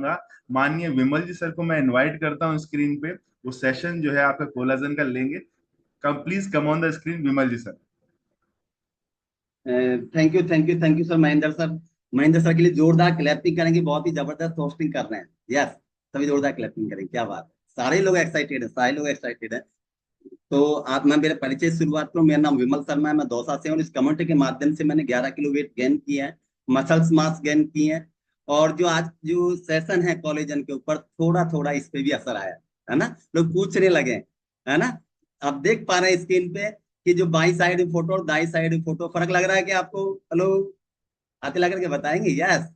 चाहूंगा, माननीय विमल जी सर को मैं इनवाइट करता हूँ स्क्रीन पे। वो सेशन जो है आपका कोलाजन का लेंगे। Come please come on the screen Vimal ji sir. Thank you thank you thank you sir, Mahendra sir. Mahendra sir के लिए जोरदार क्लैपिंग करेंगे, बहुत ही जबरदस्त होस्टिंग कर रहे हैं। यस, सभी जोरदार क्लैपिंग करेंगे, क्या बात है। सारे लोग एक्साइटेड है, सारे लोग एक्साइटेड है। तो आप, मैं मेरे परिचय से शुरुआत करूँ। मेरा नाम विमल शर्मा है, मैं दौसा से हूँ। इस कम्युनिटी के माध्यम से मैंने 11 किलो वेट गेन किया है, मसल्स मास गेन किए हैं। और जो आज जो सेशन है कॉलेजन के ऊपर, थोड़ा थोड़ा इस पे भी असर आया है ना। लोग पूछने लगे, है ना। आप देख पा रहे हैं स्क्रीन पे कि जो बाई साइड फोटो और दाई साइड फोटो, फर्क लग रहा है कि आपको? हेलो, हाथ लगा करके बताएंगे यस।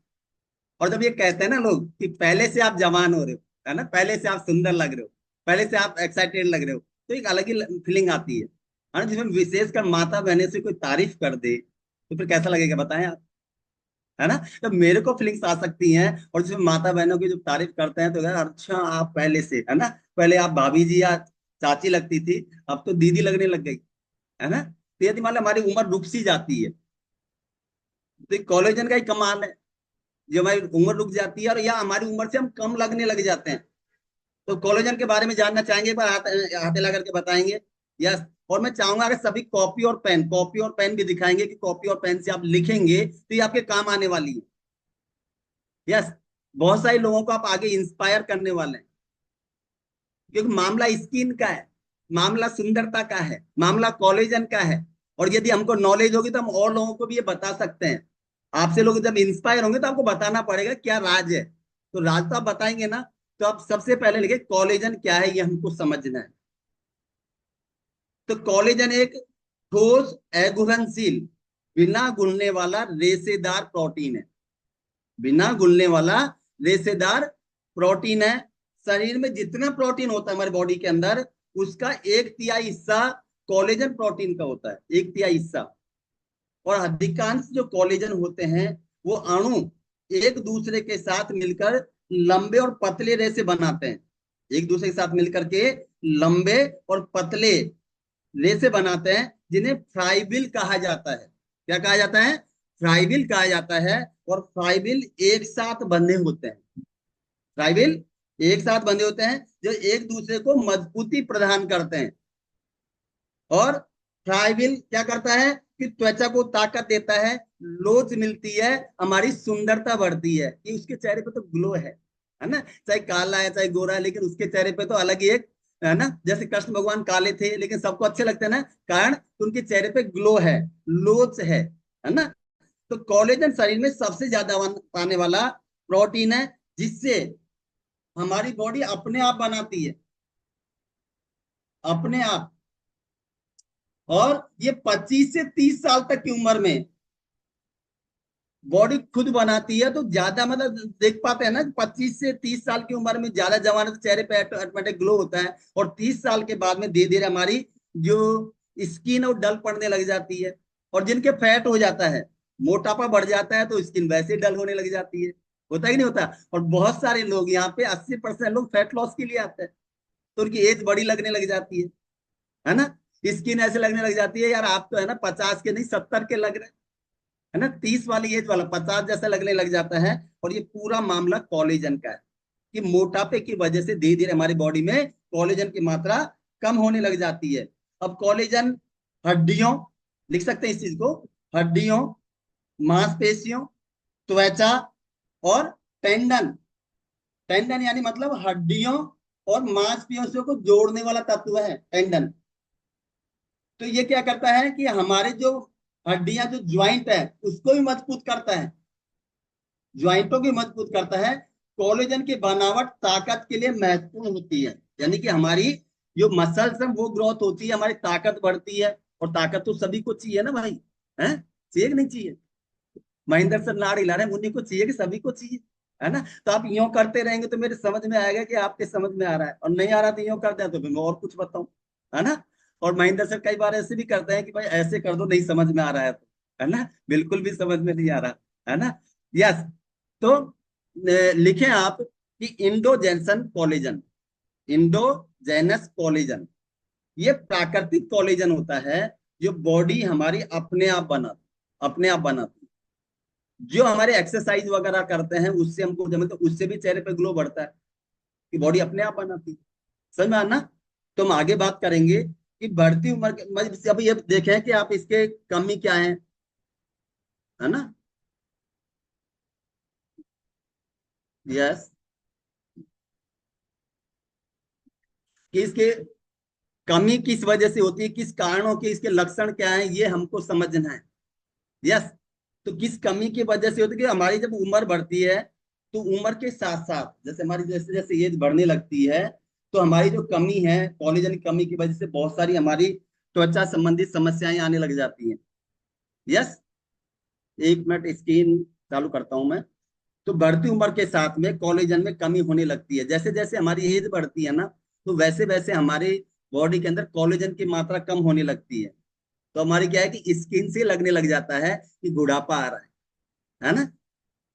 और जब ये कहते हैं ना लोग कि पहले से आप जवान हो रहे हो, है ना, पहले से आप सुंदर लग रहे हो, पहले से आप एक्साइटेड लग रहे हो, तो एक अलग ही फीलिंग आती है ना। जिसमें विशेषकर माता बहने से कोई तारीफ कर दे तो फिर कैसा लगेगा बताएं आप, है ना। तो मेरे को फीलिंग्स आ सकती हैं, और जिसमें माता बहनों की जो तारीफ करते हैं तो यार अच्छा, आप पहले से, है ना, पहले आप भाभी जी या चाची लगती थी, अब तो दीदी लगने लग गई, है ना। तो यदि मान लो हमारी उम्र रुक सी जाती है, तो कॉलेजन का ही कमाल है। जब हमारी उम्र रुक जाती है और या हमारी उम्र से हम कम लगने लग जाते हैं, तो कोलेजन के बारे में जानना चाहेंगे, पर हाथ हिला करके बताएंगे। यस। और मैं चाहूंगा अगर सभी कॉपी और पेन भी दिखाएंगे कि कॉपी और पेन से आप लिखेंगे तो ये आपके काम आने वाली है। यस। बहुत सारे लोगों को आप आगे इंस्पायर करने वाले हैं, क्योंकि मामला स्किन का है, मामला सुंदरता का है, मामला कोलेजन का है। और यदि हमको नॉलेज होगी तो हम और लोगों को भी ये बता सकते हैं। आपसे लोग जब इंस्पायर होंगे तो आपको बताना पड़ेगा क्या राज है। तो राज तो आप बताएंगे ना। तो आप सबसे पहले लिखे कोलेजन क्या है, ये हमको समझना है। तो कोलेजन एक ठोस, अघुलनशील, बिना घुलने वाला रेशेदार प्रोटीन है। बिना घुलने वाला रेशेदार प्रोटीन है। शरीर में जितना प्रोटीन होता है हमारे बॉडी के अंदर, उसका 1/3 हिस्सा कोलेजन प्रोटीन का होता है, 1/3 हिस्सा। और अधिकांश जो कोलेजन होते हैं वो अणु एक दूसरे के साथ मिलकर लंबे और पतले रेशे बनाते हैं। एक दूसरे के साथ मिलकर के लंबे और पतले रेशे बनाते हैं, जिन्हें फ्राइबिल कहा जाता है। क्या कहा जाता है? फ्राइबिल कहा जाता है। और फ्राइबिल एक साथ बंधे होते हैं। फ्राइबिल एक साथ बंधे होते हैं जो एक दूसरे को मजबूती प्रदान करते हैं। और फ्राइबिल क्या करता है कि त्वचा को ताकत देता है, लोच मिलती है, हमारी सुंदरता बढ़ती है। कि उसके चेहरे पे तो ग्लो है ना। चाहे काला है चाहे गोरा है, लेकिन उसके चेहरे पे तो अलग ही एक, है ना। जैसे कृष्ण भगवान काले थे लेकिन सबको अच्छे लगते हैं ना, कारण कि उनके चेहरे पे ग्लो है, लोच है ना। तो कोलेजन शरीर में सबसे ज्यादा पाने वाला प्रोटीन है, जिससे हमारी बॉडी अपने आप बनाती है, अपने आप। और ये 25 से 30 साल तक की उम्र में बॉडी खुद बनाती है। तो ज्यादा मतलब देख पाते हैं ना, 25 से 30 साल की उम्र में ज्यादा जवान है तो चेहरे पे ऑटोमेटिक ग्लो होता है। और 30 साल के बाद में धीरे धीरे हमारी जो स्किन है वो डल पड़ने लग जाती है। और जिनके फैट हो जाता है, मोटापा बढ़ जाता है, तो स्किन वैसे ही डल होने लग जाती है। होता है कि नहीं होता? और बहुत सारे लोग यहाँ पे 80% लोग फैट लॉस के लिए आते हैं, तो उनकी एज बड़ी लगने लग जाती है ना। स्किन ऐसे लगने लग जाती है, यार आप तो है ना 50 के नहीं 70 के लग रहे हैं, है ना। 30 वाली एज वाला 50 जैसा लगने लग जाता है। और ये पूरा मामला कोलेजन का है, कि मोटापे की वजह से धीरे धीरे हमारी बॉडी में कोलेजन की मात्रा कम होने लग जाती है। अब कोलेजन हड्डियों, लिख सकते हैं इस चीज को, हड्डियों, मांसपेशियों, त्वचा और टेंडन। टेंडन यानी मतलब हड्डियों और मांसपेशियों को जोड़ने वाला तत्व है टेंडन। तो ये क्या करता है कि हमारे जो हड्डियां, जो ज्वाइंट है, उसको भी मजबूत करता है, ज्वाइंटों की मजबूत करता है। कोलेजन की बनावट ताकत के लिए महत्वपूर्ण होती है, यानी कि हमारी जो मसल्स है वो ग्रोथ होती है, हमारी ताकत बढ़ती है। और ताकत तो सभी को चाहिए ना भाई, है, चाहिए कि नहीं चाहिए? महेंद्र सर लाड़ हिला रहे हैं, मुन्नी को चाहिए कि सभी को चाहिए, है ना। तो आप यूं करते रहेंगे तो मेरे समझ में आएगा कि आपके समझ में आ रहा है, और नहीं आ रहा तो यूं करते हैं तो फिर मैं और कुछ बताऊं, है ना। और महेंद्र सर कई बार ऐसे भी करते हैं कि भाई ऐसे कर दो, नहीं समझ में आ रहा है तो, है ना, बिल्कुल भी समझ में नहीं आ रहा, है ना। यस। तो लिखें आप कि इंडोजेनसन कोलेजन, इंडोजेनस कोलेजन, ये प्राकृतिक कोलेजन होता है जो बॉडी हमारी अपने आप बनाती है, अपने आप बनाती है। जो हमारे एक्सरसाइज वगैरह करते हैं उससे हमको जब तो उससे भी चेहरे पे ग्लो बढ़ता है, कि बॉडी अपने आप बनाती है। समझ में आना। तो हम आगे बात करेंगे कि बढ़ती उम्र के अब ये देखें कि आप इसके कमी क्या है ना। यस। कि इसके कमी किस वजह से होती है, किस कारणों के, इसके लक्षण क्या है, ये हमको समझना है। यस। तो किस कमी की वजह से होती है कि हमारी जब उम्र बढ़ती है तो उम्र के साथ साथ जैसे हमारी जैसे जैसे एज बढ़ने लगती है तो हमारी जो कमी है, कोलेजन की कमी की वजह से बहुत सारी हमारी त्वचा संबंधित समस्याएं आने लग जाती हैं। यस। एक मिनट स्क्रीन चालू करता हूं मैं। तो बढ़ती उम्र के साथ में कोलेजन में कमी होने लगती है। जैसे जैसे हमारी एज बढ़ती है ना, तो वैसे वैसे हमारे बॉडी के अंदर कोलेजन की मात्रा कम होने लगती है। तो हमारी क्या है कि स्किन से लगने लग जाता है कि बुढ़ापा आ रहा है ना।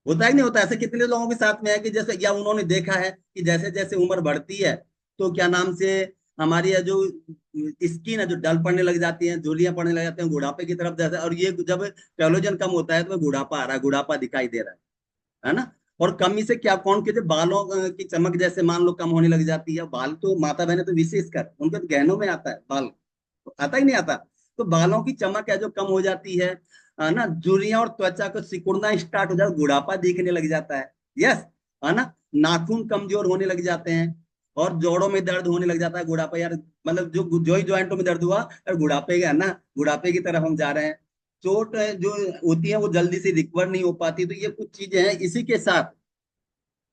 होता है कि नहीं होता? ऐसे कितने लोगों के साथ में है कि जैसे या उन्होंने देखा है कि जैसे जैसे उम्र बढ़ती है तो क्या नाम से हमारी ये जो स्किन है जो डल पड़ने लग जाती है, झुर्रियां पड़ने लग जाती हैं बुढ़ापे की तरफ जैसे। और ये जब कोलेजन कम होता है तो बुढ़ापा आ रहा है, बुढ़ापा दिखाई दे रहा है ना। और कमी से क्या कौन के जो बालों की चमक जैसे मान लो कम होने लग जाती है। बाल तो माता बहने तो विशेष कर उनके तो गहनों में आता है बाल, आता ही नहीं आता। तो बालों की चमक है जो कम हो जाती है ना। झुर्रियां और त्वचा को सिकुड़ना स्टार्ट हो जाता है, बुढ़ापा दिखने लग जाता है। यस। है ना। नाखून कमजोर होने लग जाते हैं और जोड़ों में दर्द होने लग जाता है। बुढ़ापा यार मतलब जो ही ज्वाइंटों में दर्द हुआ और बुढ़ापे का है ना, बुढ़ापे की तरफ हम जा रहे हैं। चोट जो होती है वो जल्दी से रिकवर नहीं हो पाती। तो ये कुछ चीजें हैं। इसी के साथ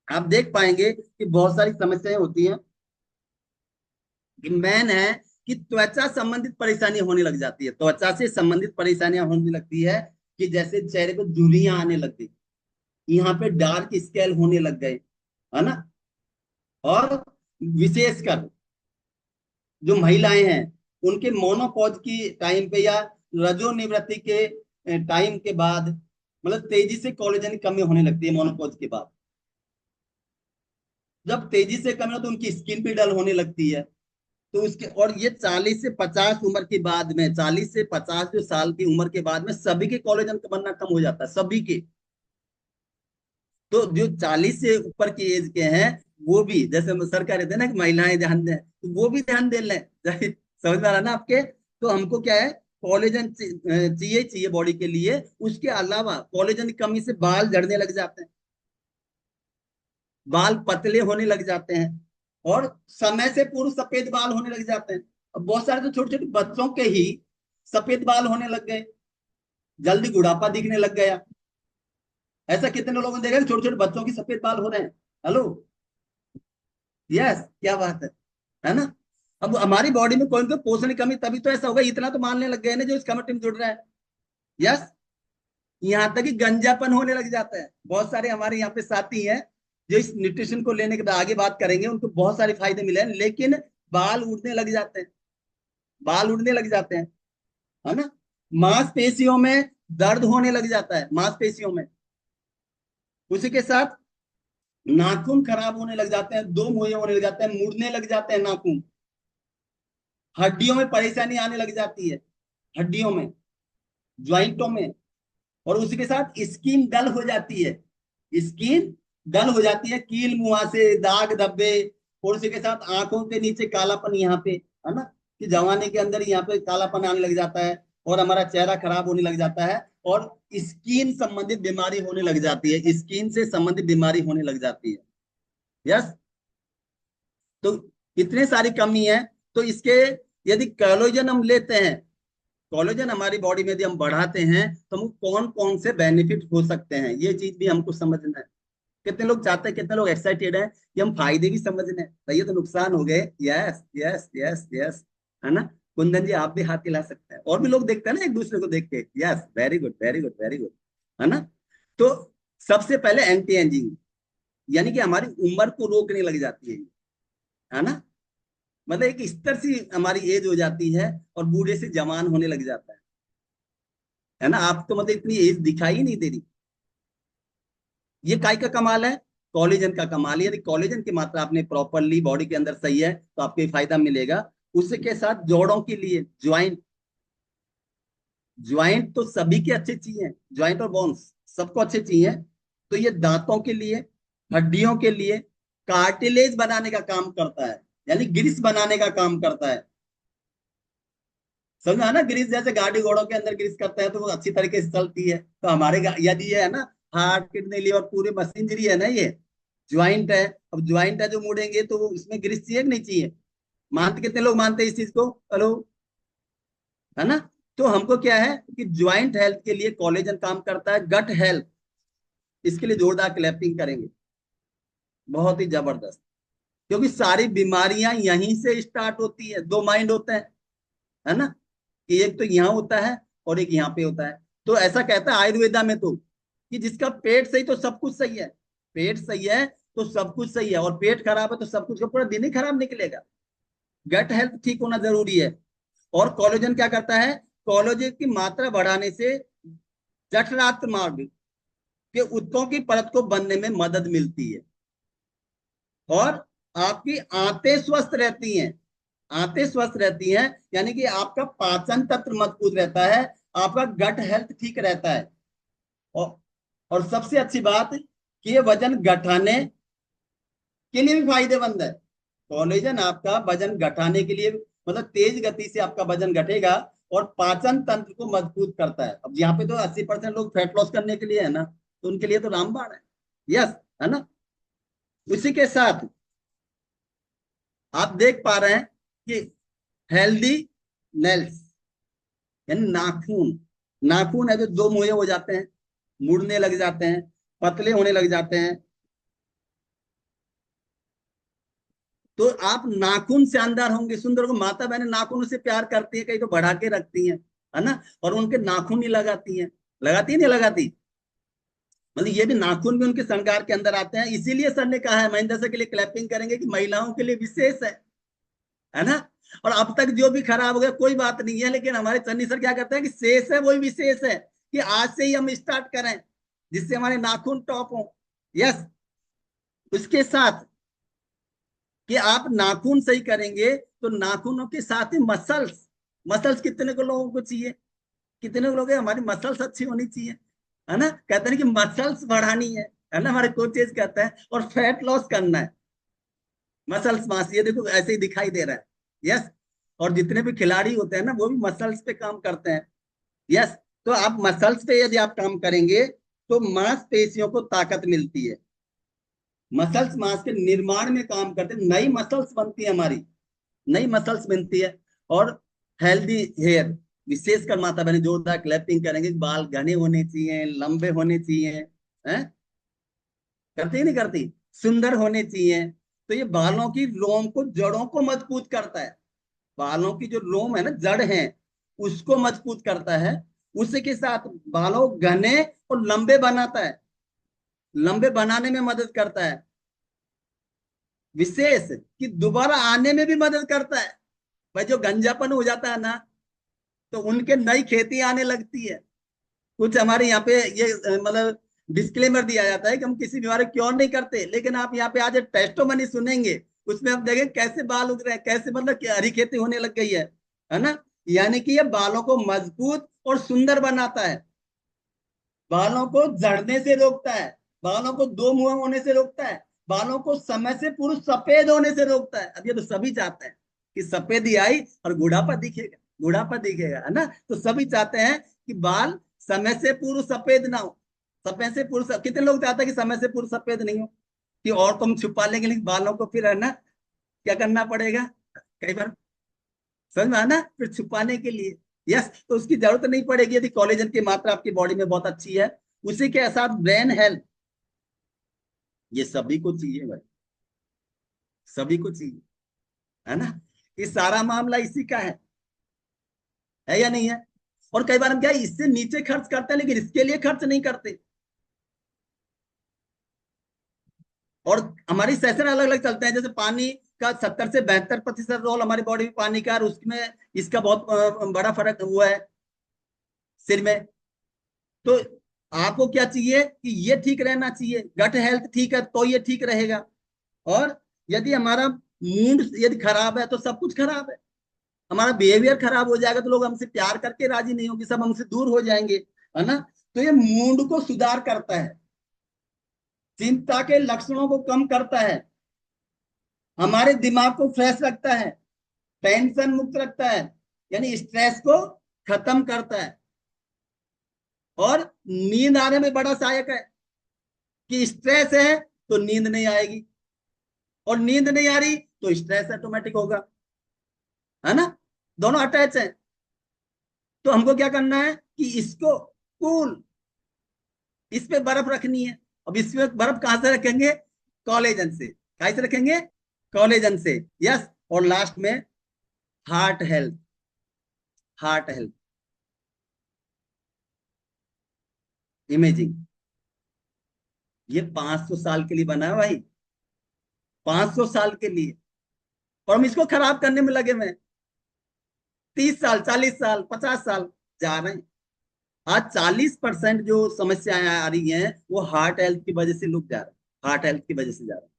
आप देख पाएंगे कि बहुत सारी समस्याएं होती हैं कि मेन है कि त्वचा संबंधित परेशानी होने लग जाती है। त्वचा से संबंधित परेशानियां होने लगती है कि जैसे चेहरे पे झुर्रियां आने लग गई, यहाँ पे डार्क स्केल होने लग गए, है ना। और विशेषकर जो महिलाएं हैं उनके मोनोपॉज की टाइम पे या रजोनिवृत्ति के टाइम के बाद मतलब तेजी से कोलेजन की कमी होने लगती है मोनोपॉज के बाद। जब तेजी से कमी हो तो उनकी स्किन भी डल होने लगती है। तो उसके और ये 40 से 50 उम्र के बाद में, 40 से 50 जो साल की उम्र के बाद में सभी के कोलेजन का बनना कम हो जाता है, सभी के। तो जो 40 से ऊपर की एज के हैं वो भी जैसे सर कह रहे थे ना कि महिलाएं ध्यान दें, तो वो भी ध्यान दे लें। समझ में आ रहा ना आपके? तो हमको क्या है, कोलेजन चाहिए चाहिए बॉडी के लिए। उसके अलावा कोलेजन की कमी से बाल झड़ने लग जाते हैं, बाल पतले होने लग जाते हैं और समय से पूर्व सफेद बाल होने लग जाते हैं। अब बहुत सारे तो छोटे छोटे बच्चों के ही सफेद बाल होने लग गए, जल्दी बुढ़ापा दिखने लग गया। ऐसा कितने लोगों ने देखा कि छोटे छोटे बच्चों की सफेद बाल हो रहे हैं? हेलो। यस, क्या बात है ना। अब हमारी बॉडी में कोई ना कोई पोषण की कमी तभी तो ऐसा होगा। इतना तो मानने लग गए ना जो इस कमेटी में जुड़ रहा है। यस। यहाँ तक कि गंजापन होने लग जाता है। बहुत सारे हमारे यहाँ पे साथी हैं जो इस न्यूट्रिशन को लेने के बाद आगे बात करेंगे, उनको बहुत सारे फायदे मिले हैं, लेकिन बाल उड़ने लग जाते हैं, बाल उड़ने लग जाते हैं, है ना। मांसपेशियों में दर्द होने लग जाता है, मांसपेशियों में। उसी के साथ नाखून खराब होने लग जाते हैं, दो मुंहे होने लग जाते हैं, मुड़ने लग जाते हैं नाखून। हड्डियों में परेशानी आने लग जाती है, हड्डियों में, ज्वाइंटों में। और उसी के साथ स्किन डल हो जाती है, स्किन डल हो जाती है, कील मुहासे, दाग धब्बे। और उसी के साथ आंखों के नीचे कालापन यहाँ पे, है ना, कि जवानी के अंदर यहाँ पे कालापन आने लग जाता है और हमारा चेहरा खराब होने लग जाता है और स्किन संबंधित बीमारी होने लग जाती है, स्किन से संबंधित बीमारी होने लग जाती है। यस। तो इतने सारी कमी है। तो इसके यदि कोलेजन हम लेते हैं, कोलेजन हमारी बॉडी में यदि हम बढ़ाते हैं तो हम कौन कौन से बेनिफिट हो सकते हैं ये चीज भी हमको समझना है। कितने लोग चाहते हैं, कितने लोग एक्साइटेड हैं कि हम फायदे भी समझने हैं, तो ये तो नुकसान हो गए। यस यस यस यस, है ना। कुंदन जी आप भी हाथ हिला सकते हैं, और भी लोग देखते हैं ना एक दूसरे को देख के। Yes, very good very good very good, है ना। तो सबसे पहले एंटी एजिंग, यानी कि हमारी उम्र को रोकने लग जाती है ना। मतलब एक स्तर सी हमारी एज हो जाती है और बूढ़े से जवान होने लग जाता है ना। आप तो मतलब इतनी एज दिखाई ही नहीं दे रही। ये काय का कमाल है? कोलेजन का कमाल है। यदि कोलेजन की मात्रा आपने प्रॉपरली बॉडी के अंदर सही है तो आपको ये फायदा मिलेगा। उसके साथ जोड़ों के लिए ज्वाइंट, ज्वाइंट तो सभी के अच्छे चाहिए, ज्वाइंट और बोन्स सबको अच्छे चाहिए। तो ये दांतों के लिए, हड्डियों के लिए, कार्टिलेज बनाने का काम करता है, यानी ग्रीस बनाने का काम करता है। समझ में आया ना? ग्रीस जैसे गाड़ी घोड़ों के अंदर ग्रीस करते हैं तो वो अच्छी तरीके से चलती है। तो हमारे यदि ये है ना, हार्ट, किडनी, लिवर, पूरे मशीनरी है ना, ये ज्वाइंट है। अब ज्वाइंट है जो मुड़ेंगे तो वो इसमें ग्रीस चाहिए कि नहीं चाहिए? मानते, कितने लोग मानते हैं इस चीज को? हेलो, है ना? तो हमको क्या है कि ज्वाइंट हेल्थ के लिए कोलेजन काम करता है। गट हेल्थ, इसके लिए जोरदार क्लैपिंग करेंगे, बहुत ही जबरदस्त। क्योंकि सारी बीमारियां यहीं से स्टार्ट होती है। दो माइंड होते हैं, है ना, कि एक तो यहाँ होता है और एक यहाँ पे होता है। तो ऐसा कहता है आयुर्वेदा में तो, कि जिसका पेट सही तो सब कुछ सही है। पेट सही है तो सब कुछ सही है, और पेट खराब है तो सब कुछ का पूरा दिन ही खराब निकलेगा। गट हेल्थ ठीक होना जरूरी है। और कोलेजन क्या करता है? कोलेजन की मात्रा बढ़ाने से जठरांत्र मार्ग के ऊतकों की परत को बनने में मदद मिलती है। और आपकी आंतें स्वस्थ रहती हैं। आंतें स्वस्थ रहती हैं, यानी कि आपका पाचन तंत्र मजबूत रहता है, आपका गट हेल्थ ठीक रहता है। और, और सबसे अच्छी बात कि ये वजन घटाने के लिए भी फायदेमंद है। कोलेजन आपका वजन घटाने के लिए, मतलब तेज गति से आपका वजन घटेगा, और पाचन तंत्र को मजबूत करता है। अब यहाँ पे तो 80% लोग फैट लॉस करने के लिए है ना, तो उनके लिए तो रामबाण है। यस, है ना? उसी के साथ आप देख पा रहे हैं कि हेल्दी नेल्स, यानी नाखून। नाखून है जो दो मुहे हो जाते हैं, मुड़ने लग जाते हैं, पतले होने लग जाते हैं। तो आप नाखून शानदार होंगे, सुंदर होंगे। माता बहनें नाखून से प्यार करती है, कहीं तो बढ़ा के रखती हैं, है ना, और उनके नाखून ही लगाती हैं। लगाती है नहीं लगाती? मतलब ये भी नाखून भी उनके श्रृंगार के अंदर आते हैं। इसीलिए सर ने कहा है, महेंद्र सर के लिए क्लैपिंग करेंगे, कि महिलाओं के लिए विशेष है ना। और अब तक जो भी खराब हो गया कोई बात नहीं है, लेकिन हमारे चन्नी सर क्या करते हैं कि शेष है वही विशेष है, कि आज से ही हम स्टार्ट करें, जिससे हमारे नाखून टॉप हो। यस। उसके साथ कि आप नाखून सही करेंगे तो नाखूनों के साथ ही मसल्स। मसल्स कितने को लोगों को चाहिए? कितने लोग हैं? हमारी मसल्स अच्छी होनी चाहिए, है ना। कहते हैं कि मसल्स बढ़ानी है ना, हमारे कोचेज कहते हैं। और फैट लॉस करना है, मसल्स मास, ये देखो ऐसे ही दिखाई दे रहा है। यस। और जितने भी खिलाड़ी होते हैं ना, वो भी मसल्स पे काम करते हैं। यस। तो आप मसल्स पे यदि आप काम करेंगे तो मांसपेशियों को ताकत मिलती है। मसल्स मांस के निर्माण में काम करते हैं, नई मसल्स बनती है हमारी, नई मसल्स बनती है। और हेल्दी हेयर, विशेषकर माता बहनी जोरदार क्लैपिंग करेंगे। बाल घने होने चाहिए, लंबे होने चाहिए, हैं? करती है नहीं करती? सुंदर होने चाहिए। तो ये बालों की लोम को, जड़ों को मजबूत करता है। बालों की जो लोम है ना, जड़ है, उसको मजबूत करता है। उसी के साथ बालों घने और लंबे बनाता है, लंबे बनाने में मदद करता है। विशेष कि दोबारा आने में भी मदद करता है। भाई जो गंजापन हो जाता है ना, तो उनके नई खेती आने लगती है। कुछ हमारे यहाँ पे ये मतलब डिस्क्लेमर दिया जाता है कि हम किसी बीमारी क्योर नहीं करते, लेकिन आप यहाँ पे आज टेस्टोमनी सुनेंगे, उसमें हम देखें कैसे बाल उग रहे हैं, कैसे मतलब कि हरी खेती होने लग गई है ना। यानी कि ये बालों को मजबूत और सुंदर बनाता है, बालों को झड़ने से रोकता है, बालों को दो मुंह होने से रोकता है, बालों को समय से पूर्व सफेद होने से रोकता है। अब ये तो सभी चाहते हैं कि सफेदी आई और बुढ़ापा दिखेगा, बुढ़ापा दिखेगा, है ना। तो सभी चाहते हैं कि बाल समय से पूर्व सफेद ना हो। समय से पूर्व, कितने लोग चाहते हैं कि समय से पूर्व सफेद नहीं हो, कि और तुम छुपा लेंगे, लेकिन बालों को फिर है ना क्या करना पड़ेगा कई बार, समझ में आना, फिर छुपाने के लिए। यस। तो उसकी जरूरत नहीं पड़ेगी यदि कोलेजन की मात्रा आपकी बॉडी में बहुत अच्छी है। उसी के साथ ब्रेन हेल्थ, ये सभी को चाहिए भाई, सभी को चाहिए, है ना। ये सारा मामला इसी का है या नहीं है? और कई बार हम क्या है, इससे नीचे खर्च करते हैं, लेकिन इसके लिए खर्च नहीं करते। और हमारी सेशन अलग अलग चलते हैं, जैसे पानी का 70 से 72% रोल हमारी बॉडी में पानी का, और उसमें इसका बहुत बड़ा फर्क हुआ है सिर में। तो आपको क्या चाहिए कि ये ठीक रहना चाहिए, गट हेल्थ ठीक है तो ये ठीक रहेगा। और यदि हमारा मूड यदि खराब है तो सब कुछ खराब है। हमारा बिहेवियर खराब हो जाएगा तो लोग हमसे प्यार करके राजी नहीं होंगे, सब हमसे दूर हो जाएंगे, है ना। तो ये मूड को सुधार करता है, चिंता के लक्षणों को कम करता है, हमारे दिमाग को फ्रेश रखता है, टेंशन मुक्त रखता है, यानी स्ट्रेस को खत्म करता है। और नींद आने में बड़ा सहायक है, कि स्ट्रेस है तो नींद नहीं आएगी, और नींद नहीं आ रही तो स्ट्रेस ऑटोमेटिक होगा, है ना, दोनों अटैच है। तो हमको क्या करना है कि इसको कूल, इस पे बर्फ रखनी है। अब इसमें बर्फ कहां से रखेंगे? कॉलेजन से। कहां से रखेंगे? कॉलेजन से, यस। और लास्ट में heart health, heart health imaging, ये 500 साल के लिए बना है भाई, 500 साल के लिए। और हम इसको खराब करने में लगे हुए हैं, 30 साल, 40 साल, 50 साल जा रहे हैं। आज 40% जो समस्याएं आ रही हैं वो हार्ट हेल्थ की वजह से लोग जा रहे हैं, हार्ट हेल्थ की वजह से जा रहे हैं।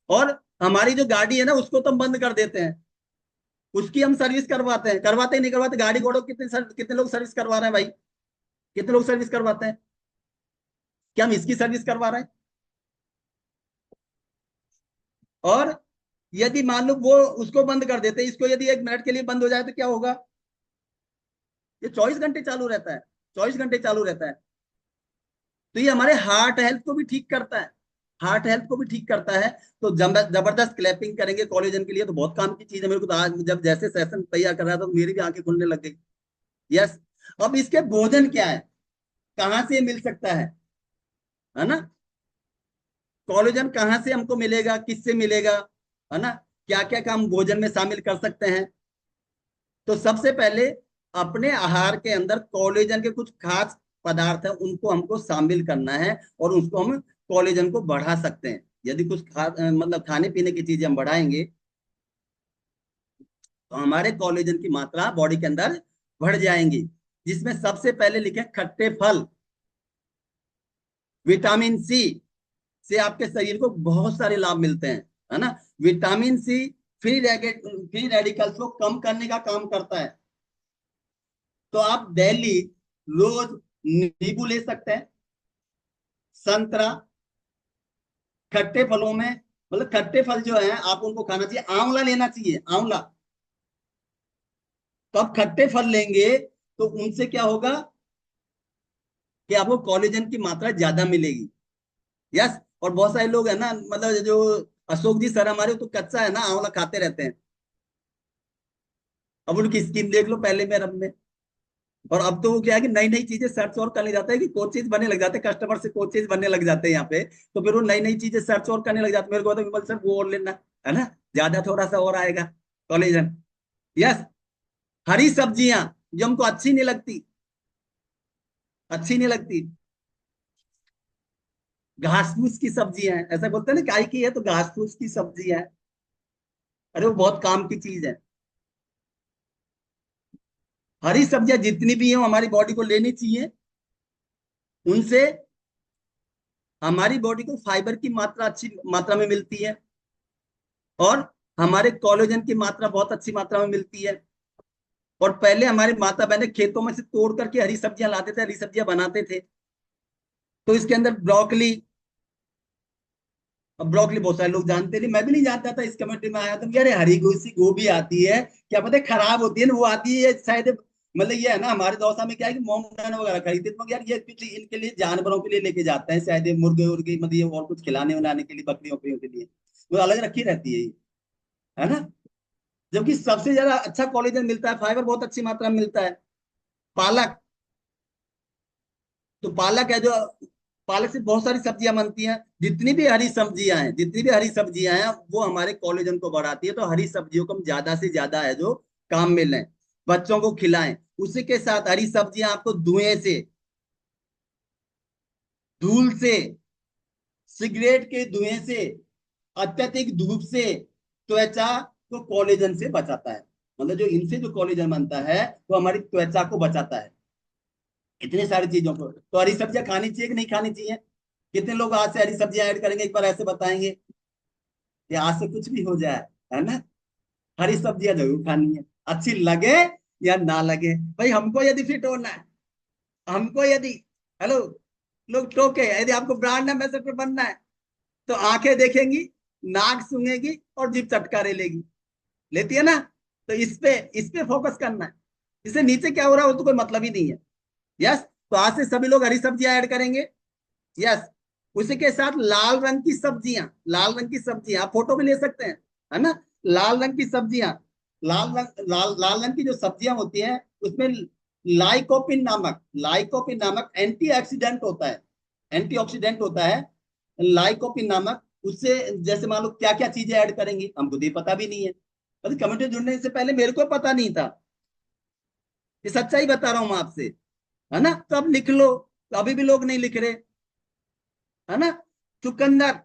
और हमारी जो गाड़ी है ना उसको तो हम बंद कर देते हैं, उसकी हम सर्विस करवाते हैं, करवाते ही नहीं करवाते, गाड़ी घोड़ों कितने लोग सर्विस करवा रहे हैं भाई, कितने लोग सर्विस करवाते हैं? क्या हम इसकी सर्विस करवा रहे हैं? और यदि मान लो वो उसको बंद कर देते, इसको यदि 1 मिनट के लिए बंद हो जाए तो क्या होगा? ये 24 घंटे चालू रहता है, 24 घंटे चालू रहता है। तो ये हमारे हार्ट हेल्थ को भी ठीक करता है, हार्ट हेल्थ को भी ठीक करता है। तो जबरदस्त क्लैपिंग करेंगे कोलेजन के लिए, तो बहुत काम की चीज है। मेरे को तो आज जब जैसे सेशन तैयार कर रहा था तो मेरी भी आंखें खुलने लग गई। यस। अब इसके भोजन क्या है, कहाँ से मिल सकता है ना? कोलेजन कहाँ से हमको मिलेगा, किससे मिलेगा, है ना? क्या क्या काम भोजन में शामिल कर सकते हैं? तो सबसे पहले अपने आहार के अंदर कोलेजन के कुछ खास पदार्थ है, उनको हमको शामिल करना है, और उसको हम कोलेजन को बढ़ा सकते हैं। यदि कुछ मतलब खाने पीने की चीजें हम बढ़ाएंगे तो हमारे कोलेजन की मात्रा बॉडी के अंदर बढ़ जाएंगी। जिसमें सबसे पहले लिखे खट्टे फल, विटामिन सी से आपके शरीर को बहुत सारे लाभ मिलते हैं, है ना? विटामिन सी फ्री रेडिकल्स को कम करने का काम करता है। तो आप डेली रोज नींबू ले सकते हैं, संतरा, खट्टे फलों में, मतलब खट्टे फल जो है आप उनको खाना चाहिए, आंवला लेना चाहिए, आंवला। तो आप खट्टे फल लेंगे तो उनसे क्या होगा कि आपको कोलेजन की मात्रा ज्यादा मिलेगी। यस। और बहुत सारे लोग है ना, मतलब जो अशोक जी सर हमारे, तो कच्चा है ना आंवला खाते रहते हैं। अब उनकी स्किन देख लो पहले में, अब में। और अब तो वो क्या है कि नई नई चीजें सर्च और करने जाते हैं, कि कोचेज बनने लग जाते हैं, कस्टमर से कोचेज बनने लग जाते हैं यहाँ पे। तो फिर वो नई नई चीजें सर्च और करने लग जाते हैं। मेरे को तो विमल सर वो और लेना है ना, ज्यादा थोड़ा सा और आएगा कोलेजन। यस। हरी सब्जियां जो हमको अच्छी नहीं लगती, अच्छी नहीं लगती, घास फूस की सब्जियां हैं, ऐसा बोलते हैं ना, काय की है तो घास फूस की सब्जियां है। अरे वो बहुत काम की चीज है। हरी सब्जियां जितनी भी हैं हमारी बॉडी को लेनी चाहिए। उनसे हमारी बॉडी को फाइबर की मात्रा अच्छी मात्रा में मिलती है, और हमारे कोलेजन की मात्रा बहुत अच्छी मात्रा में मिलती है। और पहले हमारे माता बहने खेतों में से तोड़ करके हरी सब्जियां लाते थे, हरी सब्जियां बनाते थे। तो इसके अंदर ब्रोकली, अब ब्रोकली बहुत सारे लोग जानते नहीं, मैं भी नहीं जानता था, इस कमेटी में आया था यार हरी सी गोभी आती है, क्या पता है खराब होती है ना, वो आती है शायद, मतलब ये है ना, हमारे दौसा में क्या है कि मोमडन वगैरह खरीदते तो यार ये कुछ इनके लिए जानवरों के लिए लेके जाते हैं शायद, ये मुर्गे उर्गे, मतलब ये और कुछ खिलाने उलाने के लिए, बकरियों वकरियों के लिए वो अलग रखी रहती है ये, है ना? जबकि सबसे ज्यादा अच्छा कोलेजन मिलता है, फाइबर बहुत अच्छी मात्रा में मिलता है, पालक। तो पालक है जो, पालक से बहुत सारी सब्जियां बनती हैं, जितनी भी हरी सब्जियां हैं, जितनी भी हरी सब्जियां हैं वो हमारे कोलेजन को बढ़ाती है। तो हरी सब्जियों को हम ज्यादा से ज्यादा है जो काम में लें, बच्चों को खिलाएं। उसी के साथ हरी सब्जियां आपको धुएं से, धूल से, सिगरेट के धुएं से, अत्यधिक धूप से त्वचा को कोलेजन से बचाता है। मतलब जो इनसे जो कोलेजन बनता है वो हमारी त्वचा को बचाता है, इतनी सारी चीजों को। तो हरी सब्जियां खानी चाहिए कि नहीं खानी चाहिए? कितने लोग आज से हरी सब्जियां ऐड करेंगे, एक बार ऐसे बताएंगे कि आज से कुछ भी हो जाए, है ना? हरी सब्जियां जरूर खानी है, अच्छी लगे या ना लगे भाई, हमको यदि फिट होना है, हमको यदि, हेलो, लोग टोके, यदि आपको ब्रांड एम्बेसडर बनना है तो आंखें देखेंगी, नाक सूंघेगी और जीभ चटकारे लेगी, लेती है ना। तो इस पे फोकस करना है। इससे नीचे क्या हो रहा है वो तो कोई मतलब ही नहीं है। यस, तो आज से सभी लोग हरी सब्जियां ऐड करेंगे। यस, उसी के साथ लाल रंग की सब्जियां, लाल रंग की सब्जियां आप फोटो में ले सकते हैं, है ना। लाल रंग की सब्जियां, लाल रंग की जो सब्जियां होती हैं उसमें लाइकोपिन नामक एंटीऑक्सीडेंट होता है, एंटीऑक्सीडेंट होता है लाइकोपिन नामक। उससे जैसे मान लो क्या क्या चीजें ऐड करेंगे, हमको तो ये पता भी नहीं है, मतलब कम्युनिटी जुड़ने से पहले मेरे को पता नहीं था। ये सच्चाई बता रहा हूं मैं आपसे, है ना। तो अब लिख लो, तो अभी भी लोग नहीं लिख रहे, है ना। चुकंदर,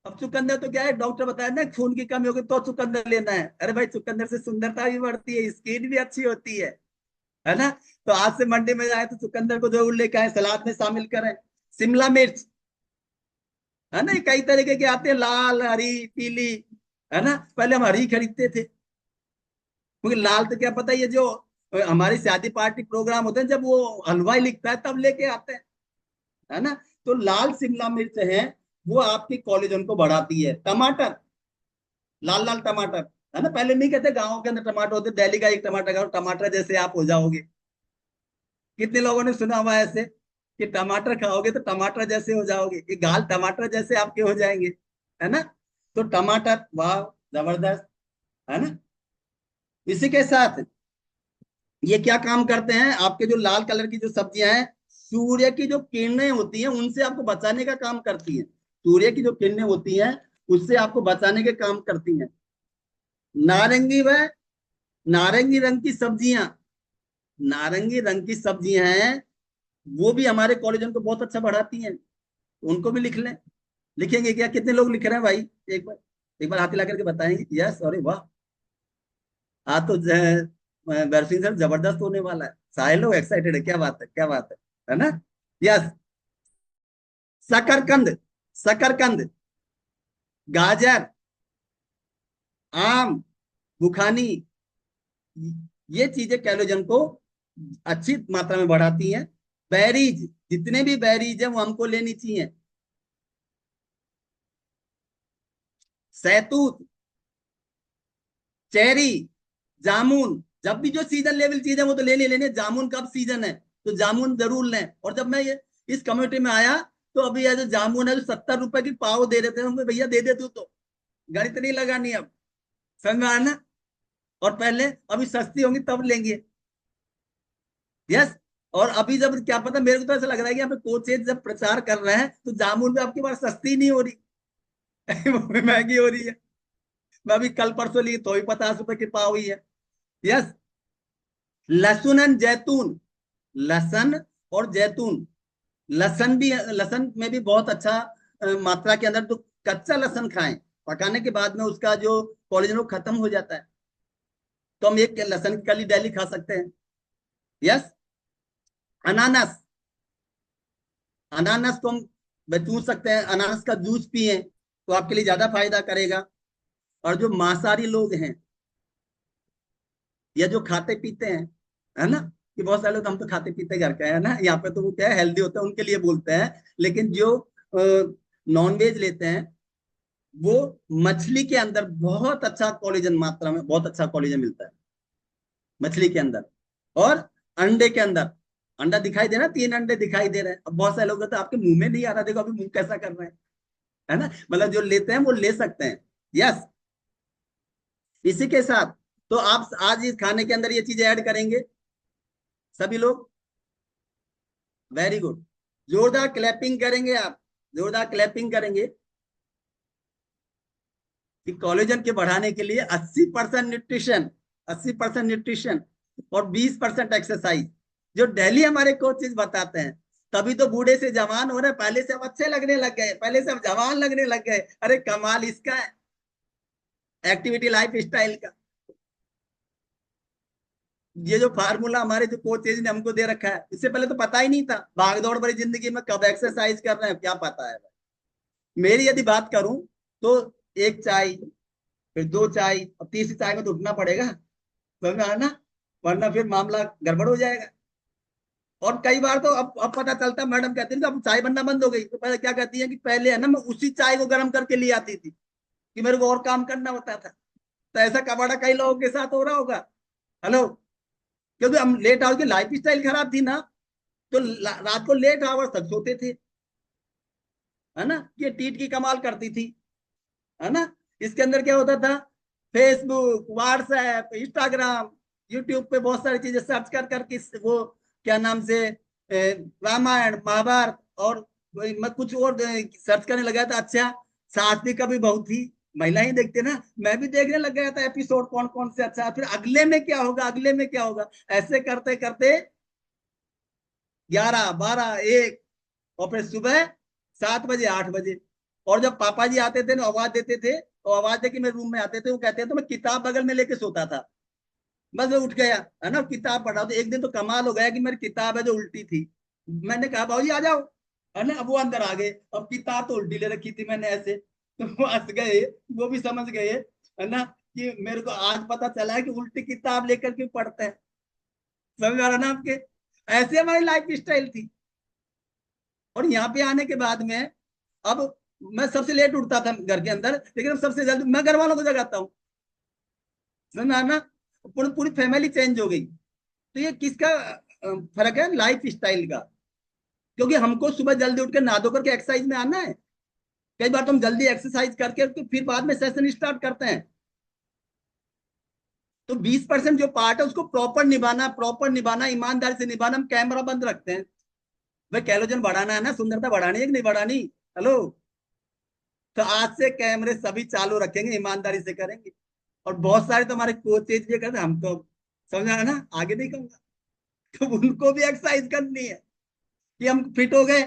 अब चुकंदर तो क्या है, डॉक्टर बताया ना खून की कमी होगी तो चुकंदर लेना है। अरे भाई चुकंदर से सुंदरता भी बढ़ती है, स्किन भी अच्छी होती है ना। तो आज से मंडी में जाए तो चुकंदर को जरूर लेकर आए, सलाद में शामिल करें। शिमला मिर्च, है ना, कई तरीके के आते हैं, लाल, हरी, पीली, है ना। पहले हम हरी खरीदते थे, क्योंकि लाल तो क्या पता, ये जो हमारी शादी पार्टी प्रोग्राम होते हैं जब वो हलवाई लिखता है तब लेके आते हैं, है ना। तो लाल शिमला मिर्च है, वो आपकी कोलेजन को बढ़ाती है। टमाटर, लाल लाल टमाटर, है ना। पहले नहीं कहते गाँव के अंदर टमाटर होते, दिल्ली का एक टमाटर खाओ टमाटर जैसे आप हो जाओगे। कितने लोगों ने सुना हुआ है ऐसे कि टमाटर खाओगे तो टमाटर जैसे हो जाओगे, ये गाल टमाटर जैसे आपके हो जाएंगे, है ना। तो टमाटर, वाह, जबरदस्त, है ना। इसी के साथ ये क्या काम करते हैं, आपके जो लाल कलर की जो सब्जियां हैं, सूर्य की जो किरणें होती हैं उनसे आपको बचाने का काम करती हैं। सूर्य की जो किरणें होती हैं उससे आपको बचाने के काम करती हैं। नारंगी व नारंगी रंग की सब्जियां, नारंगी रंग की सब्जियां हैं, वो भी हमारे कोलेजन को बहुत अच्छा बढ़ाती हैं, उनको भी लिख लें। लिखेंगे क्या, कितने लोग लिख रहे हैं भाई, एक बार हाथ हिला करके बताएंगे। यस, अरे वाह, हाँ तो बर्फी सर जबरदस्त होने वाला है, सारे लोग एक्साइटेड है, क्या बात है, क्या बात है ना। यस, शकरकंद, शकरकंद, गाजर, आम, बुखानी, ये चीजें कैलोजन को अच्छी मात्रा में बढ़ाती हैं। बैरीज, जितने भी बैरीज हैं वो हमको लेनी चाहिए। सैतूत, चेरी, जामुन, जब भी जो सीजन लेवल चीज है वो तो लेनी लेनी है। जामुन कब सीजन है तो जामुन जरूर लें। और जब मैं ये इस कम्युनिटी में आया तो अभी ये जो जामुन है जो 70 रुपए की पाव दे देते हैं, भैया दे दे तू तो, गणित नहीं लगानी अब, समझ में आया ना। और पहले अभी सस्ती होंगी तब लेंगे। यस, और अभी जब क्या पता, मेरे को तो ऐसा लग रहा है कि यहाँ पे कोचेज जब प्रचार कर रहे हैं तो जामुन भी आपकी बार सस्ती नहीं हो रही वो भी महंगी हो रही है। मैं अभी कल परसों ली तो भी 50 रुपए की पाव हुई है। यस, लहसुन एंड जैतून, लहसन और जैतून, लहसन भी, लहसन में भी बहुत अच्छा मात्रा के अंदर, तो कच्चा लहसन खाएं, पकाने के बाद में उसका जो कोलेजन खत्म हो जाता है, तो हम एक लहसन की कली डेली खा सकते हैं। यस, अनानास, अनानास को हम चूस सकते हैं, अनानास का जूस पिए तो आपके लिए ज्यादा फायदा करेगा। और जो मांसाहारी लोग हैं या जो खाते पीते हैं, है ना, कि बहुत सारे लोग हम तो खाते पीते घर का है ना, यहाँ पे तो वो क्या है हेल्दी होता है उनके लिए बोलते हैं, लेकिन जो नॉन वेज लेते हैं वो, मछली के अंदर बहुत अच्छा कोलेजन मात्रा में, बहुत अच्छा कोलेजन मिलता है मछली के अंदर। और अंडे के अंदर, अंडा दिखाई दे रहा है, 3 अंडे दिखाई दे रहे हैं। अब बहुत सारे लोग तो आपके मुंह में नहीं आ रहा, देखो अभी मुंह कैसा कर रहे हैं, है ना। मतलब जो लेते हैं वो ले सकते हैं। यस, इसी के साथ तो आप आज इस खाने के अंदर ये चीजें ऐड करेंगे सभी लोग। वेरी गुड, जोरदार क्लैपिंग करेंगे आप, जोरदार क्लैपिंग करेंगे कि कोलेजन के बढ़ाने के लिए 80% न्यूट्रिशन, 80% न्यूट्रिशन और 20% एक्सरसाइज, जो डेली हमारे कोचेज बताते हैं। तभी तो बूढ़े से जवान हो रहे, पहले से हम अच्छे लगने लग गए, पहले से हम जवान लगने लग गए। अरे कमाल इसका है, एक्टिविटी लाइफ स्टाइल का। ये जो फार्मूला हमारे जो कोचेज ने हमको दे रखा है, इससे पहले तो पता ही नहीं था, भाग दौड़ भरी जिंदगी में कब एक्सरसाइज कर रहे हैं क्या पता है। मेरी यदि बात करूं तो एक चाय, फिर 2 चाय, और तीसरी चाय में तो उठना पड़ेगा, समझ में आया ना, वरना फिर मामला गड़बड़ हो जाएगा। और कई बार तो अब पता चलता, मैडम कहती है कि अब चाय बनना बंद हो गई, तो पहले क्या कहती है कि पहले है ना मैं उसी चाय को गर्म करके ले आती थी कि मेरे को और काम करना होता था। तो ऐसा कबाड़ा कई लोगों के साथ हो रहा होगा। हेलो। क्योंकि हम लेट आवर्स की लाइफ स्टाइल खराब थी ना, तो रात को लेट आवर्स तक सोते थे, है ना। ये टीट की कमाल करती थी, है ना। इसके अंदर क्या होता था, फेसबुक, व्हाट्सएप, इंस्टाग्राम, यूट्यूब पे बहुत सारी चीजें सर्च कर करके वो क्या नाम से रामायण महाभारत और मैं कुछ और सर्च करने लगा था। अच्छा, साथी का भी बहुत थी, महिला ही देखते ना, मैं भी देखने लग गया था एपिसोड कौन कौन से। अच्छा, फिर अगले में क्या होगा, अगले में क्या होगा, ऐसे करते करते 11, 12, 1, और फिर सुबह 7 बजे, 8 बजे। और जब पापा जी आते थे ना, आवाज देते थे, तो आवाज दे के मेरे रूम में आते थे, वो कहते हैं तो मैं किताब बगल में लेके सोता था। बस मैं उठ गया, है ना, किताब पढ़ा। तो एक दिन तो कमाल हो गया कि मेरी किताब है जो उल्टी थी। मैंने कहा बाबूजी आ जाओ, है ना। अब वो अंदर आ गए, अब किताब तो उल्टी ले रखी थी मैंने ऐसे। तो वो हंस गए, वो भी समझ गए, है ना, कि मेरे को आज पता चला है कि उल्टी किताब लेकर के पढ़ते हैं। समझ आ रहा ना आपके। ऐसे हमारी लाइफ स्टाइल थी। और यहाँ पे आने के बाद में अब मैं सबसे लेट उठता था घर के अंदर, लेकिन अब सबसे जल्दी मैं घर वालों को जगाता हूँ। समझ में आना। पूरी पूरी फैमिली चेंज हो गई। तो ये किसका फर्क है, लाइफ स्टाइल का। क्योंकि हमको सुबह जल्दी उठ के नहा धो करके एक्सरसाइज में आना है। कई बार तो हम जल्दी एक्सरसाइज करके तो फिर बाद में सेशन स्टार्ट करते हैं। तो 20% जो पार्ट है उसको प्रॉपर निभाना, प्रॉपर निभाना, ईमानदारी से निभाना। हम कैमरा बंद रखते हैं, भाई कैलोजन बढ़ाना है ना, सुंदरता बढ़ानी है कि नहीं बढ़ानी। हेलो। तो आज से कैमरे सभी चालू रखेंगे, ईमानदारी से करेंगे। और बहुत सारे तो हमारे कोचेज भी करते हैं, हम तो समझा ना, आगे नहीं कहूंगा। तो उनको भी एक्सरसाइज करनी है कि हम फिट हो गए।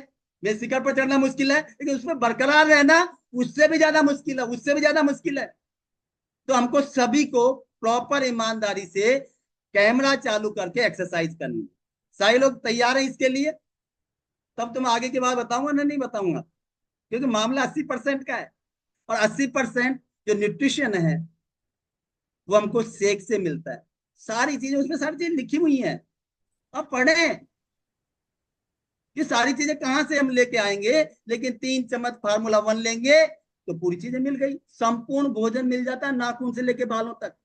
ये शिखर पर चढ़ना मुश्किल है, लेकिन उसमें बरकरार रहना उससे भी ज्यादा मुश्किल है, उससे भी ज्यादा मुश्किल है। तो हमको सभी को प्रॉपर ईमानदारी से कैमरा चालू करके एक्सरसाइज करनी है। सारे लोग तैयार हैं इसके लिए? तब तो मैं आगे की बात बताऊंगा ना, नहीं बताऊंगा, क्योंकि मामला 80% का है। और 80% जो न्यूट्रिशन है वो हमको सेक से मिलता है। सारी चीजें उसमें, सारी चीजें लिखी हुई हैं, अब पढ़ें। ये सारी चीजें कहां से हम लेके आएंगे, लेकिन 3 चम्मच फार्मूला 1 लेंगे तो पूरी चीजें मिल गई। संपूर्ण भोजन मिल जाता है, नाखून से लेके बालों तक।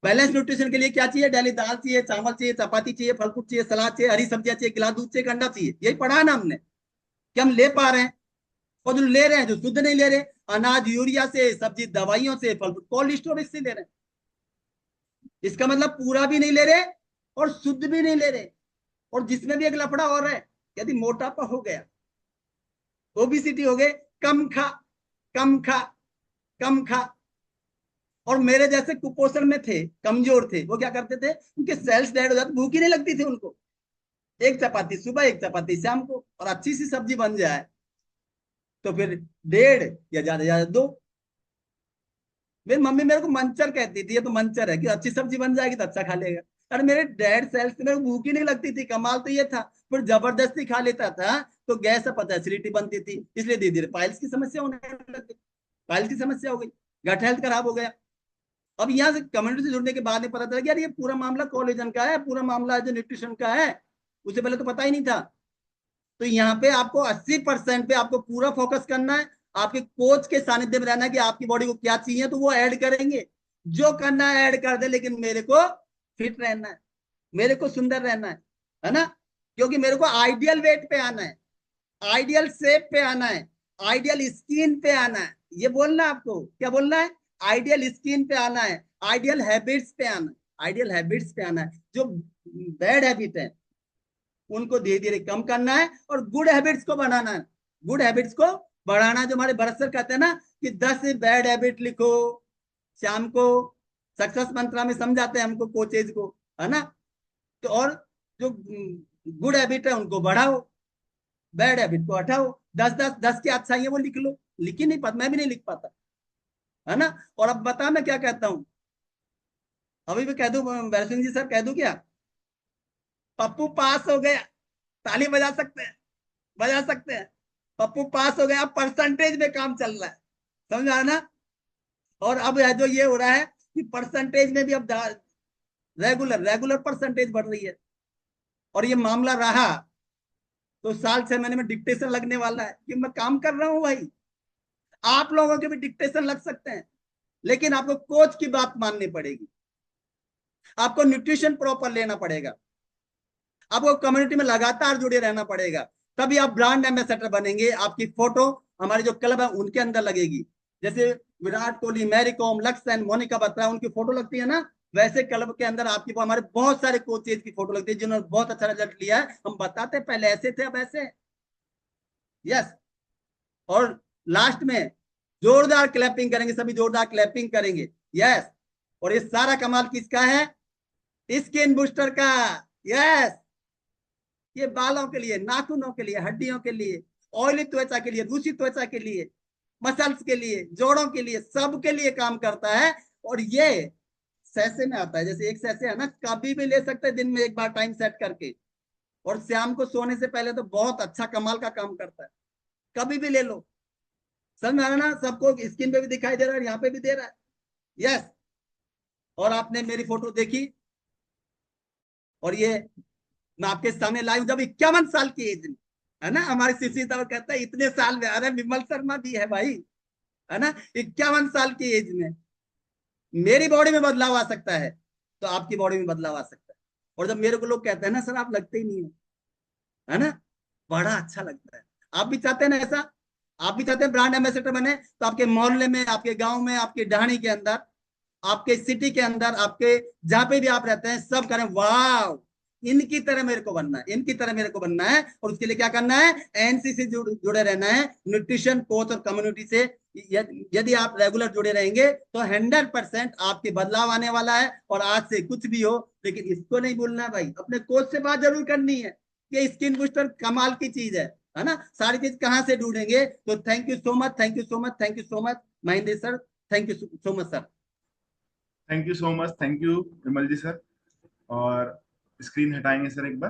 बैलेंस न्यूट्रिशन के लिए क्या चाहिए, डेली दाल चाहिए, चावल चाहिए, चपाती चाहिए, फल फ्रूट चाहिए, सलाद चाहिए, हरी सब्जियां चाहिए, गिलास दूध चाहिए, अंडा चाहिए। यही पढ़ा है ना हमने, कि हम ले पा रहे हैं। और जो ले रहे हैं, जो शुद्ध नहीं ले रहे, अनाज यूरिया से, सब्जी दवाइयों से, फल फ्रूट कोल्ड स्टोरेज से ले रहे हैं। इसका मतलब पूरा भी नहीं ले रहे और शुद्ध भी नहीं ले रहे। और जिसमें भी एक लफड़ा और है, यदि मोटापा हो गया, ओबिसिटी हो गए, कम खा, कम खा, कम खा। और मेरे जैसे कुपोषण में थे, कमजोर थे, वो क्या करते थे, उनके सेल्स डेड हो जाते, भूख ही नहीं लगती थी उनको। एक चपाती सुबह, एक चपाती शाम को, और अच्छी सी सब्जी बन जाए तो फिर डेढ़ या ज्यादा ज्यादा दो। मेरी मम्मी मेरे को मंचर कहती थी, ये तो मंचर है कि अच्छी सब्जी बन जाएगी तो अच्छा खा लेगा। अरे मेरे डैड सेल्स से मेरे को भूख ही नहीं लगती थी, कमाल तो ये था। फिर जबरदस्ती खा लेता था तो गैस पता एसिडिटी बनती थी, इसलिए धीरे धीरे पाइल्स की समस्या होने लग गई। पाइल्स की समस्या हो गई, गट हेल्थ खराब हो गया। अब यहाँ से कम्युनिटी से जुड़ने के बाद में पता चला कि यार ये पूरा मामला कोलेजन का है, पूरा मामला जो न्यूट्रिशन का है। उससे पहले तो पता ही नहीं था। तो यहाँ पे आपको 80% पे आपको पूरा फोकस करना है। आपके कोच के सानिध्य में रहना है कि आपकी बॉडी को क्या चाहिए, तो वो ऐड करेंगे। जो करना है ऐड कर दे, लेकिन मेरे को फिट रहना है, मेरे को सुंदर रहना है ना। क्योंकि मेरे को आइडियल वेट पे आना है, आइडियल शेप पे आना है, आइडियल स्किन पे आना है। ये बोलना है आपको, क्या बोलना है, आइडियल स्किन पे आना है, आइडियल हैबिट्स पे आना है, आइडियल हैबिट्स पे आना है। जो बैड हैबिट है उनको धीरे धीरे कम करना है और गुड हैबिट्स को बनाना है, गुड हैबिट्स को बढ़ाना। जो हमारे भरत सर कहते हैं ना कि 10 बैड हैबिट लिखो शाम को, सक्सेस मंत्रा में समझाते हैं हमको कोचेज को, है ना। तो और जो गुड हैबिट है उनको बढ़ाओ, बैड हैबिट को हटाओ। 10 10 10 की अच्छाइयां वो लिख लो। लिख ही नहीं पाता, मैं भी नहीं लिख पाता, है ना। और अब बता मैं क्या कहता हूँ, अभी भी कह दू, बैरसिंह जी सर कह दू क्या, पप्पू पास हो गया, ताली बजा सकते हैं, बजा सकते हैं। पप्पू पास हो गया, परसेंटेज में काम चल रहा है, समझा ना। और अब जो ये हो रहा है कि परसेंटेज में भी अब रेगुलर रेगुलर परसेंटेज बढ़ रही है। और ये मामला रहा तो साल 6 महीने में डिक्टेशन लगने वाला है, कि मैं काम कर रहा हूं भाई। आप लोगों के भी डिक्टेशन लग सकते हैं, लेकिन आपको कोच की बात माननी पड़ेगी, आपको न्यूट्रिशन प्रॉपर लेना पड़ेगा, आपको कम्युनिटी में लगातार जुड़े रहना पड़ेगा, तभी आप ब्रांड एम्बेसडर बनेंगे। आपकी फोटो हमारे जो क्लब है उनके अंदर लगेगी। जैसे विराट कोहली, मैरी कॉम, लक्ष्य, मोनिका बत्रा, उनकी फोटो लगती है ना, वैसे क्लब के अंदर आपकी, हमारे बहुत सारे कोचेज की फोटो लगती है जिन्होंने बहुत अच्छा रिजल्ट लिया है। हम बताते पहले ऐसे थे, अब ऐसे। यस। और लास्ट में जोरदार क्लैपिंग करेंगे, सभी जोरदार क्लैपिंग करेंगे। यस। और ये सारा कमाल किसका है? स्किन बूस्टर का। यस। ये बालों के लिए, नाखूनों के लिए, हड्डियों के लिए, ऑयली त्वचा के लिए, रूसी त्वचा के लिए, मसल्स के लिए, जोड़ों के लिए, सबके लिए काम करता है। और ये सैसे में आता है, जैसे एक सैसे है ना, कभी भी ले सकते हैं दिन में एक बार टाइम सेट करके। और शाम को सोने से पहले तो बहुत अच्छा कमाल का काम करता है, कभी भी ले लो। समझ में आ रहा है ना? सबको स्क्रीन पे भी दिखाई दे रहा है, यहाँ पे भी दे रहा है। यस। और आपने मेरी फोटो देखी, और ये मैं आपके सामने लाई हूं जब 51 साल की एज में, है ना। हमारे शिशिर साहब कहता है इतने साल में, अरे विमल शर्मा भी है भाई, है ना। 51 साल की एज में मेरी बॉडी में बदलाव आ सकता है, तो आपकी बॉडी में बदलाव आ सकता है। और जब मेरे को लोग कहते हैं ना, सर आप लगते ही नहीं हो, है ना, बड़ा अच्छा लगता है। आप भी चाहते हैं ना ऐसा? आप भी चाहते हैं ब्रांड एम्बेसडर बने, तो आपके मोहल्ले में, आपके गांव में, आपके ढाणी के अंदर, आपके सिटी के अंदर, आपके जहां पे भी आप रहते हैं, सब करें वाह, इनकी तरह मेरे को बनना है, इनकी तरह मेरे को बनना है। और उसके लिए क्या करना है? एनसी से जुड़े रहना है, न्यूट्रिशन कोच और कम्युनिटी से। यदि आप रेगुलर जुड़े रहेंगे तो 100% आपके बदलाव आने वाला है। और आज से कुछ भी हो, लेकिन इसको नहीं भूलना है भाई, अपने कोच से बात जरूर करनी है। ये स्किन बूस्टर कमाल की चीज है ना। सारी चीज कहाँ से ढूंढेंगे? तो thank you so much, thank you so much, thank you so much Mahendra sir, thank you so much sir. Thank you so much, thank you Vimal ji sir. और स्क्रीन हटाएंगे सर एक बार।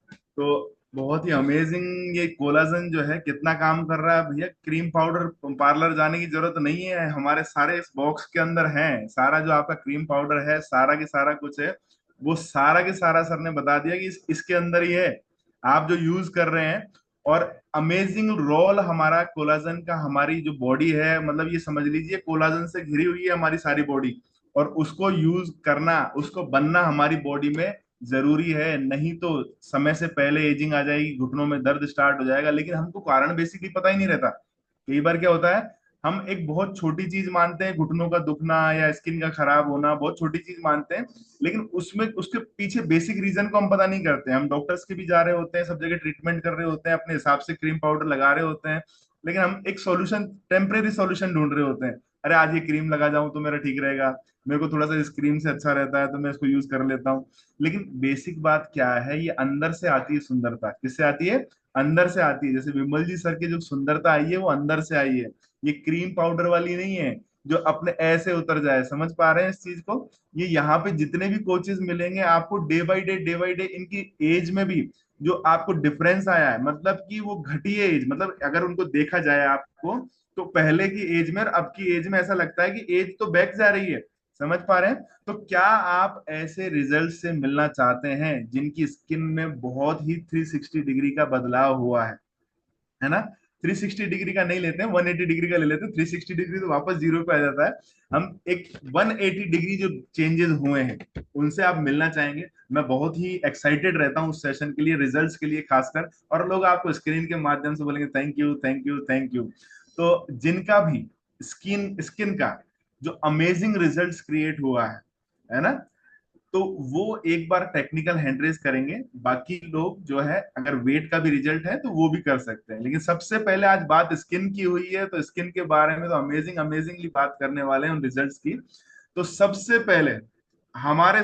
तो बहुत ही अमेजिंग ये कोलाजन जो है कितना काम कर रहा है भैया। क्रीम पाउडर पार्लर जाने की जरूरत नहीं है, हमारे सारे इस बॉक्स के अंदर है। सारा जो आपका क्रीम पाउडर है, सारा के सारा कुछ है, वो सारा के सारा सर ने बता दिया कि इसके अंदर ही है, आप जो यूज कर रहे हैं। और अमेजिंग रोल हमारा कोलाजन का हमारी जो बॉडी है, मतलब ये समझ लीजिए कोलाजन से घिरी हुई है हमारी सारी बॉडी। और उसको यूज करना, उसको बनना हमारी बॉडी में जरूरी है, नहीं तो समय से पहले एजिंग आ जाएगी, घुटनों में दर्द स्टार्ट हो जाएगा। लेकिन हमको कारण बेसिकली पता ही नहीं रहता। कई बार क्या होता है, हम एक बहुत छोटी चीज मानते हैं, घुटनों का दुखना या स्किन का खराब होना बहुत छोटी चीज मानते हैं, लेकिन उसमें उसके पीछे बेसिक रीजन को हम पता नहीं करते। हम डॉक्टर्स के भी जा रहे होते हैं, सब जगह ट्रीटमेंट कर रहे होते हैं, अपने हिसाब से क्रीम पाउडर लगा रहे होते हैं, लेकिन हम एक सॉल्यूशन, टेम्परेरी सॉल्यूशन ढूंढ रहे होते हैं। अरे आज ये क्रीम लगा जाऊं तो मेरा ठीक रहेगा, मेरे को थोड़ा सा इस क्रीम से अच्छा रहता है तो मैं इसको यूज कर लेता हूँ। लेकिन बेसिक बात क्या है, ये अंदर से आती है सुंदरता। किससे आती है? अंदर से आती है। जैसे विमल जी सर की जो सुंदरता आई है वो अंदर से आई है, ये क्रीम पाउडर वाली नहीं है जो अपने ऐसे उतर जाए। समझ पा रहे हैं इस चीज को? ये यहाँ पे जितने भी कोचेस मिलेंगे आपको, डे बाई डे इनकी एज में भी जो आपको डिफरेंस आया है, मतलब कि वो घटी है एज, मतलब अगर उनको देखा जाए आपको, तो पहले की एज में और अब की एज में ऐसा लगता है कि एज तो बैक जा रही है। समझ पा रहे हैं? तो क्या आप ऐसे रिजल्ट से मिलना चाहते हैं जिनकी स्किन में बहुत ही 360 डिग्री का बदलाव हुआ है ना? 360 डिग्री का नहीं लेते हैं, 180 डिग्री का ले लेते हैं। 360 डिग्री तो वापस जीरो पे आ जाता है। हम एक 180 डिग्री जो चेंजेस हुए हैं उनसे आप मिलना चाहेंगे। मैं बहुत ही एक्साइटेड रहता हूँ उस सेशन के लिए, रिजल्ट्स के लिए खासकर। और लोग आपको स्क्रीन के माध्यम से बोलेंगे thank you, thank you, thank you. तो जिनका भी स्किन स्किन का जो अमेजिंग रिजल्ट्स क्रिएट हुआ है ना, तो वो एक बार टेक्निकल हैंड रेज करेंगे। बाकी लोग जो है अगर वेट का भी रिजल्ट है तो वो भी कर सकते हैं। लेकिन सबसे पहले आज बात स्किन की हुई है, तो स्किन के बारे में तो अमेजिंगली बात करने वाले हैं उन रिजल्ट्स की। तो सबसे पहले हमारे